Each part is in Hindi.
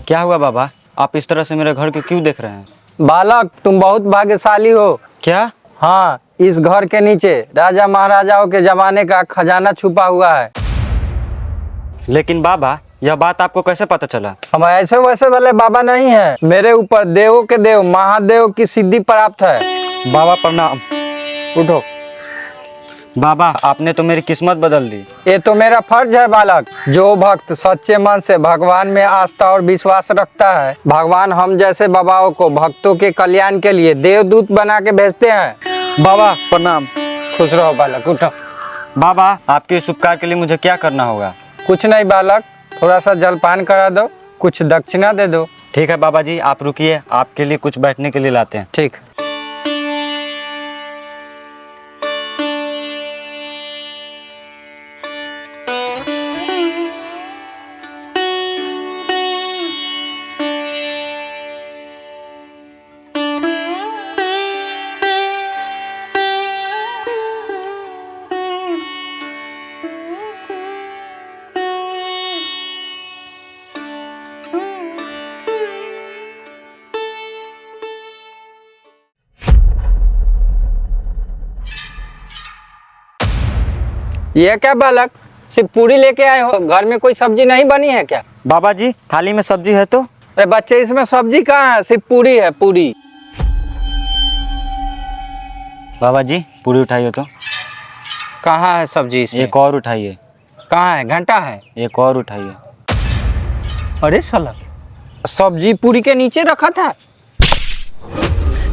क्या हुआ बाबा, आप इस तरह से मेरे घर को क्यों देख रहे हैं? बालक, तुम बहुत भाग्यशाली हो। क्या? हाँ, इस घर के नीचे राजा महाराजाओं के जमाने का खजाना छुपा हुआ है। लेकिन बाबा, यह बात आपको कैसे पता चला? हम ऐसे वैसे वाले बाबा नहीं है, मेरे ऊपर देवों के देव महादेव की सिद्धि प्राप्त है। बाबा प्रणाम। उठो। बाबा, आपने तो मेरी किस्मत बदल दी। ये तो मेरा फर्ज है बालक। जो भक्त सच्चे मन से भगवान में आस्था और विश्वास रखता है, भगवान हम जैसे बाबाओं को भक्तों के कल्याण के लिए देवदूत बना के भेजते हैं। बाबा प्रणाम। खुश रहो बालक, उठो। बाबा, आपके इस उपकार के लिए मुझे क्या करना होगा? कुछ नहीं बालक, थोड़ा सा जलपान करा दो, कुछ दक्षिणा दे दो। ठीक है बाबा जी, आप रुकिए, आपके लिए कुछ बैठने के लिए लाते हैं। ठीक। ये क्या बालक, सिर्फ पूरी लेके आए हो? घर में कोई सब्जी नहीं बनी है क्या? बाबा जी, थाली में सब्जी है तो? अरे बच्चे, इसमें सब्जी कहाँ है, सिर्फ पूरी है, पूरी। बाबा जी, पूरी उठाइए तो। कहाँ है सब्जी इसमें? एक और उठाइए। कहाँ है? घंटा है। एक और उठाइए। अरे साला, सब्जी पूरी के नीचे रखा था।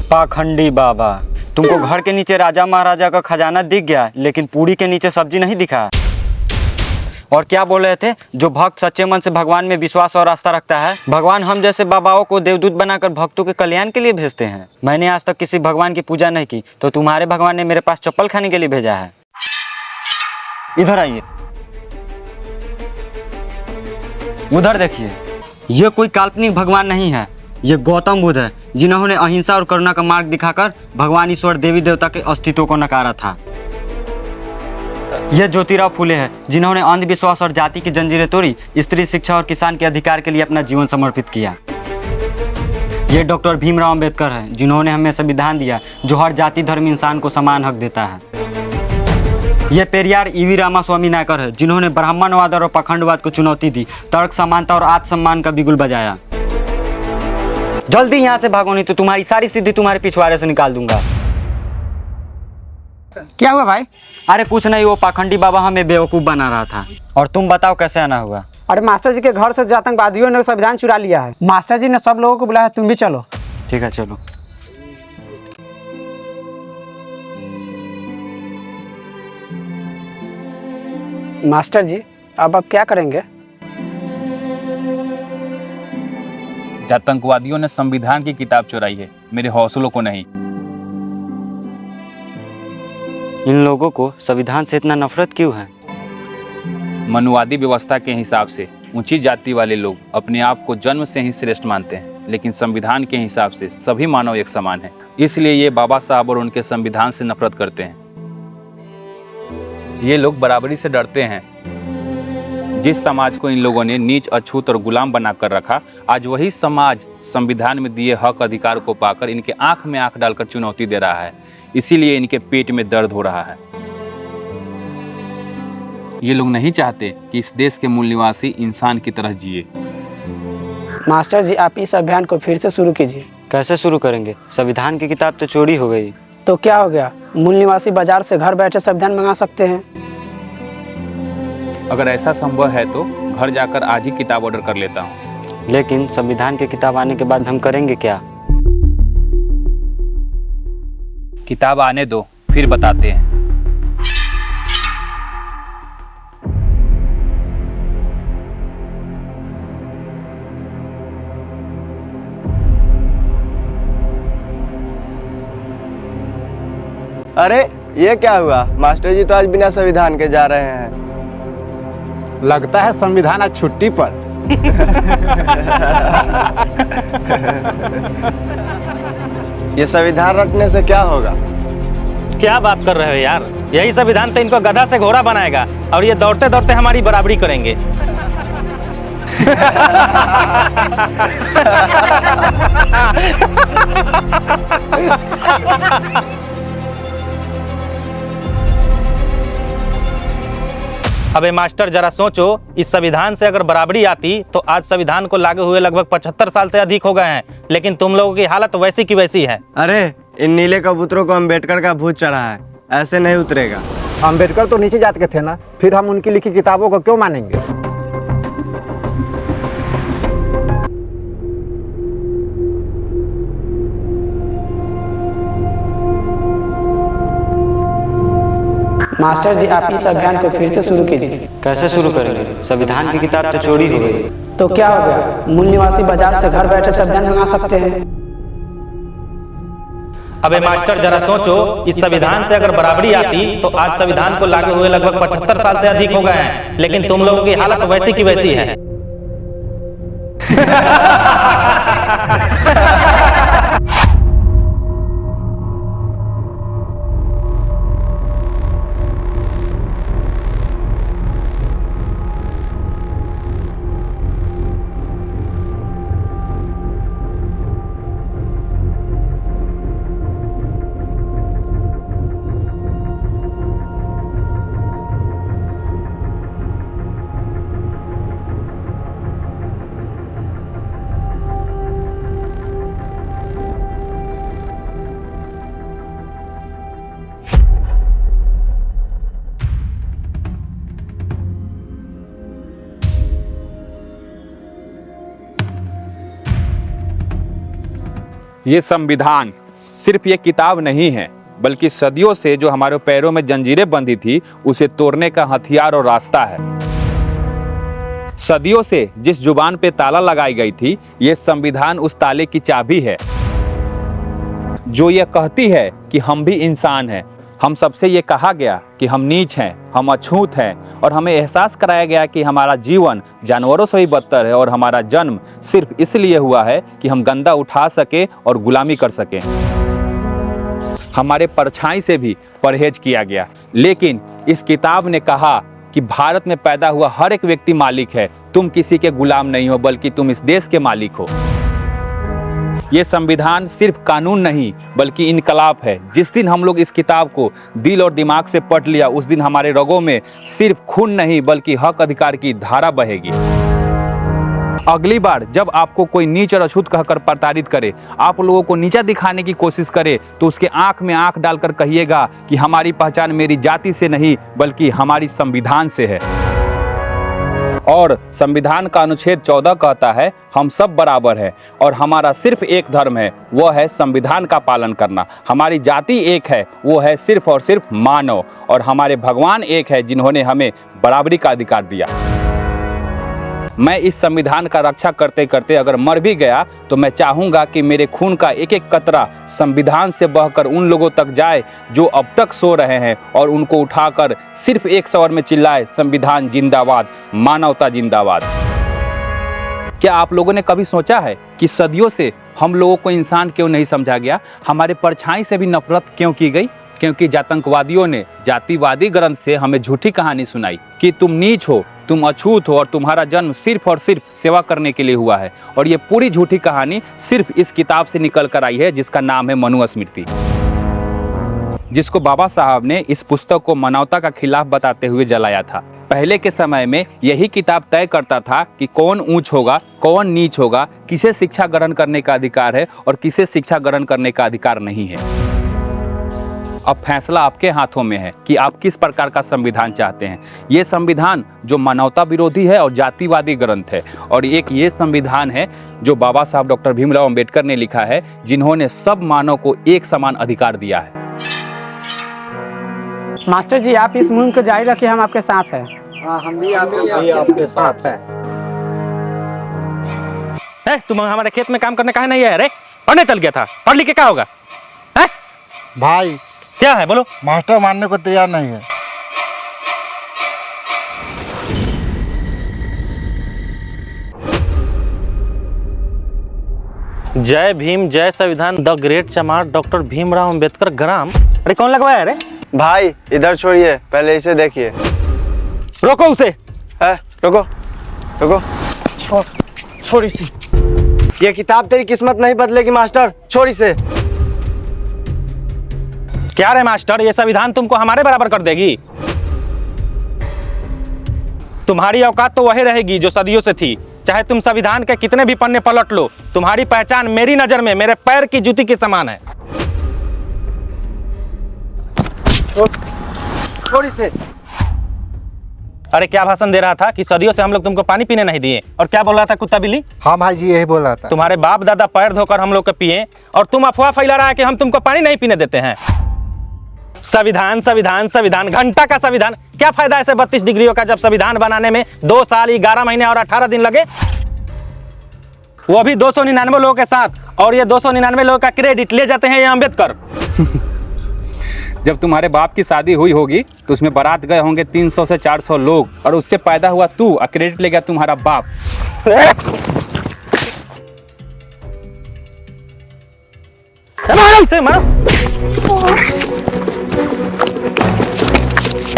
पाखंडी बाबा, तुमको घर के नीचे राजा महाराजा का खजाना दिख गया, लेकिन पूरी के नीचे सब्जी नहीं दिखा। और क्या बोल रहे थे? जो भक्त सच्चे मन से भगवान में विश्वास और आस्था रखता है, भगवान हम जैसे बाबाओं को देवदूत बनाकर भक्तों के कल्याण के लिए भेजते हैं। मैंने आज तक किसी भगवान की पूजा नहीं की, तो तुम्हारे भगवान ने मेरे पास चप्पल खाने के लिए भेजा है। इधर आइए, उधर देखिए। ये कोई काल्पनिक भगवान नहीं है, ये गौतम बुद्ध है, जिन्होंने अहिंसा और करुणा का मार्ग दिखाकर भगवान ईश्वर देवी देवता के अस्तित्व को नकारा था। ये ज्योतिराव फुले हैं, जिन्होंने अंधविश्वास और जाति की जंजीरें तोड़ी, स्त्री शिक्षा और किसान के अधिकार के लिए अपना जीवन समर्पित किया। ये डॉक्टर भीमराव अंबेडकर हैं, जिन्होंने हमें संविधान दिया जो हर जाति धर्म इंसान को समान हक देता है। ये पेरियार ईवी रामास्वामी नायकर है, जिन्होंने ब्राह्मणवाद और पाखंडवाद को चुनौती दी, तर्क समानता और आत्मसम्मान का बिगुल बजाया। जल्दी यहाँ से भागो, नहीं तो तुम्हारी सारी सिद्धि तुम्हारे पिछवाड़े से निकाल दूंगा। क्या हुआ भाई? अरे कुछ नहीं, वो पाखंडी बाबा हमें बेवकूफ़ बना रहा था। और तुम बताओ कैसे आना हुआ? अरे मास्टर जी के घर से आतंकवादियों ने संविधान चुरा लिया है। मास्टर जी ने सब लोगों को बुलाया, तुम भी चलो। ठीक है, चलो। मास्टर जी, अब आप क्या करेंगे? आतंकवादियों ने संविधान की किताब चुराई है, मेरे हौसलों को नहीं। इन लोगों को संविधान से इतना नफरत क्यों है? मनुवादी व्यवस्था के हिसाब से ऊंची जाति वाले लोग अपने आप को जन्म से ही श्रेष्ठ मानते हैं, लेकिन संविधान के हिसाब से सभी मानव एक समान हैं। इसलिए ये बाबा साहब और उनके संविधान से नफरत करते हैं। ये लोग बराबरी से डरते हैं। जिस समाज को इन लोगों ने नीच, अछूत और गुलाम बनाकर रखा, आज वही समाज संविधान में दिए हक अधिकार को पाकर इनके आंख में आंख डालकर चुनौती दे रहा है। इसीलिए इनके पेट में दर्द हो रहा है। ये लोग नहीं चाहते कि इस देश के मूल निवासी इंसान की तरह जिए। मास्टर जी, आप इस अभियान को फिर से शुरू कीजिए। कैसे शुरू करेंगे? संविधान की किताब तो चोरी हो गई। तो क्या हो गया, मूल निवासी बाजार से घर बैठे संविधान मंगा सकते हैं। अगर ऐसा संभव है तो घर जाकर आज ही किताब ऑर्डर कर लेता हूँ। लेकिन संविधान की किताब आने के बाद हम करेंगे क्या? किताब आने दो, फिर बताते हैं। अरे ये क्या हुआ? मास्टर जी तो आज बिना संविधान के जा रहे हैं। लगता है संविधान आज छुट्टी पर। ये संविधान रटने से क्या होगा? क्या बात कर रहे हो यार? यही संविधान तो इनको गधा से घोड़ा बनाएगा और ये दौड़ते दौड़ते हमारी बराबरी करेंगे। अबे मास्टर जरा सोचो, इस संविधान से अगर बराबरी आती तो आज संविधान को लागू हुए लगभग 75 साल से अधिक हो गए हैं, लेकिन तुम लोगों की हालत वैसी की वैसी है। अरे इन नीले कबूतरों को अम्बेडकर का भूत चढ़ा है, ऐसे नहीं उतरेगा। अम्बेडकर तो नीचे जात के थे ना, फिर हम उनकी लिखी किताबों को क्यों मानेंगे? मास्टर जी आप इस अभियान को फिर से शुरू कीजिए। कैसे शुरू करेंगे? संविधान की किताब तो चोरी हो गई। तो क्या हो गया, मूल निवासी बाजार से घर बैठे संविधान मंगा सकते हैं। अबे मास्टर जरा सोचो, इस संविधान से अगर बराबरी आती तो आज संविधान को लागू हुए लगभग 75 साल से अधिक हो गए हैं, लेकिन तुम लोगों की हालत वैसी की वैसी है। ये संविधान सिर्फ ये किताब नहीं है, बल्कि सदियों से जो हमारे पैरों में जंजीरें बंधी थी उसे तोड़ने का हथियार और रास्ता है। सदियों से जिस जुबान पे ताला लगाई गई थी, ये संविधान उस ताले की चाबी है जो ये कहती है कि हम भी इंसान हैं। हम सबसे ये कहा गया कि हम नीच हैं, हम अछूत हैं, और हमें एहसास कराया गया कि हमारा जीवन जानवरों से भी बदतर है और हमारा जन्म सिर्फ इसलिए हुआ है कि हम गंदा उठा सके और गुलामी कर सकें। हमारे परछाई से भी परहेज किया गया, लेकिन इस किताब ने कहा कि भारत में पैदा हुआ हर एक व्यक्ति मालिक है। तुम किसी के गुलाम नहीं हो, बल्कि तुम इस देश के मालिक हो। ये संविधान सिर्फ कानून नहीं बल्कि इनकलाब है। जिस दिन हम लोग इस किताब को दिल और दिमाग से पढ़ लिया, उस दिन हमारे रगों में सिर्फ खून नहीं बल्कि हक अधिकार की धारा बहेगी। अगली बार जब आपको कोई नीच और अछूत कहकर प्रताड़ित करे, आप लोगों को नीचा दिखाने की कोशिश करे, तो उसके आंख में आंख डालकर कहिएगा कि हमारी पहचान मेरी जाति से नहीं बल्कि हमारी संविधान से है। और संविधान का अनुच्छेद 14 कहता है हम सब बराबर हैं और हमारा सिर्फ एक धर्म है, वह है संविधान का पालन करना। हमारी जाति एक है, वो है सिर्फ और सिर्फ मानव, और हमारे भगवान एक है जिन्होंने हमें बराबरी का अधिकार दिया। मैं इस संविधान का रक्षा करते करते अगर मर भी गया तो मैं चाहूँगा कि मेरे खून का एक एक कतरा संविधान से बहकर उन लोगों तक जाए जो अब तक सो रहे हैं, और उनको उठाकर सिर्फ एक स्वर में चिल्लाए, संविधान जिंदाबाद, मानवता जिंदाबाद। क्या आप लोगों ने कभी सोचा है कि सदियों से हम लोगों को इंसान क्यों नहीं समझा गया? हमारे परछाई से भी नफरत क्यों की गई? क्योंकि आतंकवादियों ने जातिवादी ग्रंथ से हमें झूठी कहानी सुनाई कि तुम नीच हो, तुम अछूत हो और तुम्हारा जन्म सिर्फ और सिर्फ सेवा करने के लिए हुआ है। और ये पूरी झूठी कहानी सिर्फ इस किताब से निकल कर आई है जिसका नाम है मनुस्मृति, जिसको बाबा साहब ने इस पुस्तक को मानवता का खिलाफ बताते हुए जलाया था। पहले के समय में यही किताब तय करता था कि कौन ऊंच होगा, कौन नीच होगा, किसे शिक्षा ग्रहण करने का अधिकार है और किसे शिक्षा ग्रहण करने का अधिकार नहीं है। अब फैसला आपके हाथों में है कि आप किस प्रकार का संविधान चाहते हैं। ये संविधान जो मानवता विरोधी है और जातिवादी ग्रंथ है, और एक ये संविधान है जो बाबा साहब डॉक्टर भीमराव अंबेडकर ने लिखा है, जिन्होंने सब मानव को एक समान अधिकार दिया है। मास्टर जी आप इस मुहिम को जारी रखिए, हम आपके साथ हैं। हम भी आपके साथ हैं। तुम हमारे खेत में काम करने काहे नहीं आए? अरे पढ़ने चल गया था, पढ़ लिख के क्या होगा? है भाई क्या है बोलो? मास्टर मानने को तैयार नहीं है। जय भीम, जय संविधान, द ग्रेट चमार डॉक्टर भीमराव अंबेडकर ग्राम। अरे कौन लगवाया? अरे भाई इधर छोड़िए, पहले इसे देखिए। रोको उसे। है, रुको रुको। छोड़ इसे। ये किताब तेरी किस्मत नहीं बदलेगी मास्टर, छोड़ इसे। क्या रे मास्टर, ये संविधान तुमको हमारे बराबर कर देगी? तुम्हारी औकात तो वही रहेगी जो सदियों से थी। चाहे तुम संविधान के कितने भी पन्ने पलट लो, तुम्हारी पहचान मेरी नजर में मेरे पैर की जूती के समान है। छोड़ इसे। अरे क्या भाषण दे रहा था कि सदियों से हम लोग तुमको पानी पीने नहीं दिए, और क्या बोल रहा था कुत्ता बिल्ली? हाँ भाई जी, यही बोल रहा था। तुम्हारे बाप दादा पैर धोकर हम लोग को पिए, और तुम अफवाह फैला रहा है कि हम तुमको पानी नहीं पीने देते हैं। संविधान संविधान संविधान, घंटा का संविधान। क्या फायदा ऐसे 32 डिग्रियों का जब संविधान बनाने में 2 साल 11 महीने और 18 दिन लगे, वो भी 299 लोगों के साथ, और ये 299 लोगों का क्रेडिट ले जाते हैं ये अम्बेडकर। जब तुम्हारे बाप की शादी हुई होगी तो उसमें बारात गए होंगे 300 से 400 लोग, और उससे पैदा हुआ तू, और क्रेडिट ले गया तुम्हारा बाप। से मारो।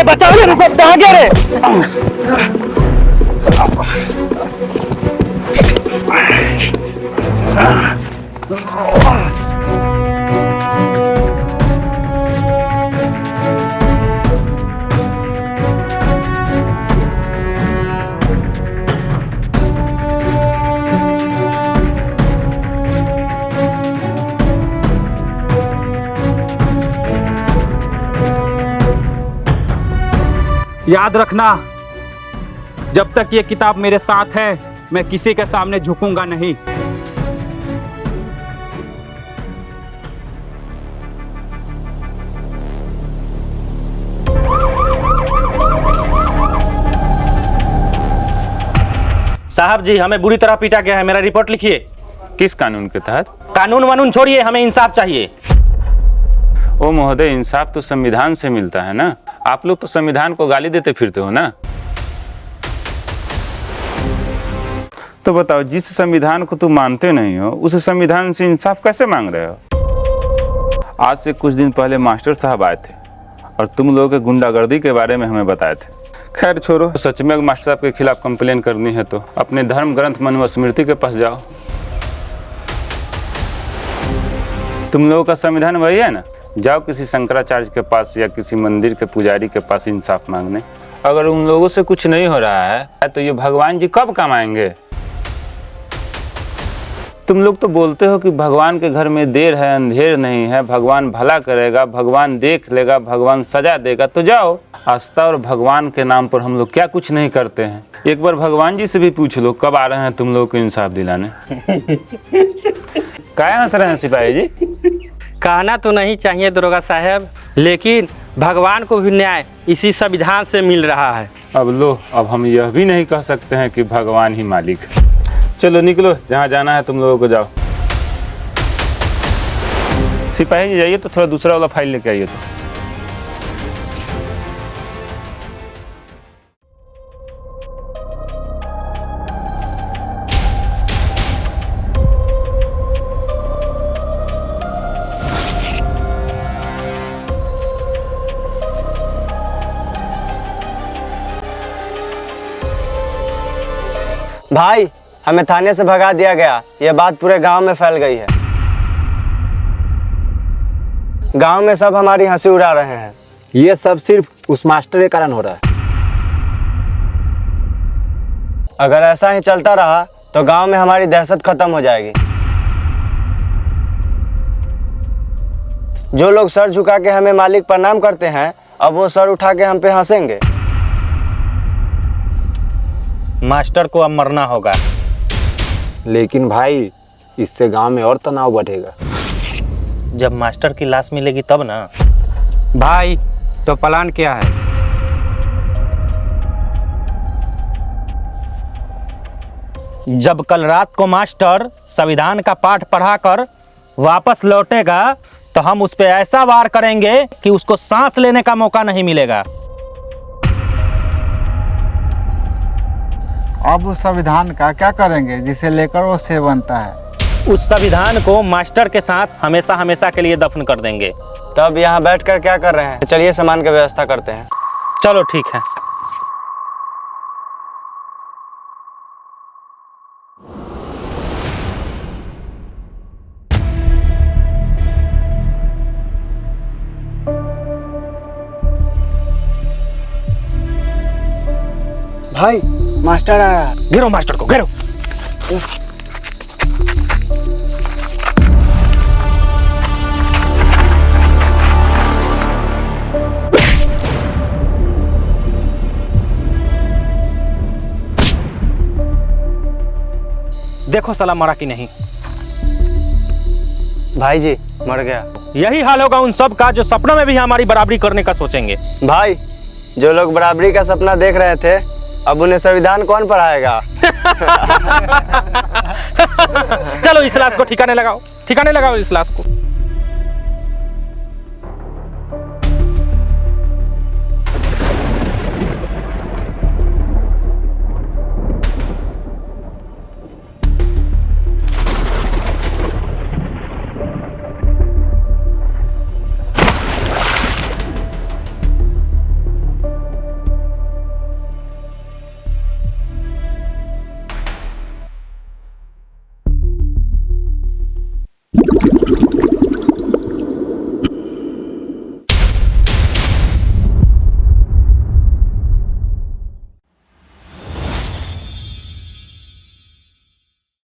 बचाओ रे, सब कहाँ गया रे? याद रखना, जब तक ये किताब मेरे साथ है मैं किसी के सामने झुकूंगा नहीं। साहब जी, हमें बुरी तरह पीटा गया है, मेरा रिपोर्ट लिखिए। किस कानून के तहत? कानून वानून छोड़िए, हमें इंसाफ चाहिए। ओ महोदय, इंसाफ तो संविधान से मिलता है ना। आप लोग तो संविधान को गाली देते फिरते हो ना। तो बताओ, जिस संविधान को तुम मानते नहीं हो उस संविधान से इंसाफ कैसे मांग रहे हो? आज से कुछ दिन पहले मास्टर साहब आए थे और तुम लोगों के गुंडागर्दी के बारे में हमें बताए थे। खैर छोड़ो, सच में मास्टर साहब के खिलाफ कंप्लेन करनी है तो अपने धर्म ग्रंथ मनुस्मृति के पास जाओ। तुम लोगों का संविधान वही है ना। जाओ किसी शंकराचार्य के पास या किसी मंदिर के पुजारी के पास इंसाफ मांगने। अगर उन लोगों से कुछ नहीं हो रहा है तो ये भगवान जी कब कमाएंगे? तुम लोग तो बोलते हो कि भगवान के घर में देर है अंधेर नहीं है, भगवान भला करेगा, भगवान देख लेगा, भगवान सजा देगा। तो जाओ, आस्था और भगवान के नाम पर हम लोग क्या कुछ नहीं करते हैं। एक बार भगवान जी से भी पूछ लो कब आ रहे हैं तुम लोग को इंसाफ दिलाने। क्या हंस रहे हैं सिपाही जी? कहना तो नहीं चाहिए दरोगा साहब, लेकिन भगवान को भी न्याय इसी संविधान से मिल रहा है। अब लो, अब हम यह भी नहीं कह सकते हैं कि भगवान ही मालिक है। चलो निकलो, जहाँ जाना है तुम लोगों को जाओ। सिपाही जी जाइए तो थोड़ा दूसरा वाला फाइल लेके आइए। तो भाई, हमें थाने से भगा दिया गया। ये बात पूरे गांव में फैल गई है। गांव में सब हमारी हंसी उड़ा रहे हैं। ये सब सिर्फ उस मास्टर के कारण हो रहा है। अगर ऐसा ही चलता रहा तो गांव में हमारी दहशत खत्म हो जाएगी। जो लोग सर झुका के हमें मालिक प्रणाम करते हैं, अब वो सर उठा के हम पे हंसेंगे। मास्टर को अब मरना होगा। लेकिन भाई, इससे गांव में और तनाव बढ़ेगा। जब मास्टर की लाश मिलेगी तब ना। भाई, तो प्लान क्या है? जब कल रात को मास्टर संविधान का पाठ पढ़ाकर वापस लौटेगा तो हम उस पे ऐसा वार करेंगे कि उसको सांस लेने का मौका नहीं मिलेगा। अब उस संविधान का क्या करेंगे जिसे लेकर वो सेव बनता है? उस संविधान को मास्टर के साथ हमेशा हमेशा के लिए दफन कर देंगे। तब यहाँ बैठकर क्या कर रहे हैं? चलिए सामान की व्यवस्था करते हैं। चलो ठीक है। भाई मास्टर आया। घेरो मास्टर को, घेरो। देखो साला मरा कि नहीं। भाई जी मर गया। यही हाल होगा उन सब का जो सपनों में भी हमारी बराबरी करने का सोचेंगे। भाई जो लोग बराबरी का सपना देख रहे थे, अब उन्हें संविधान कौन पढ़ाएगा? चलो इस लाश को ठिकाने लगाओ, ठिकाने लगाओ इस लाश को।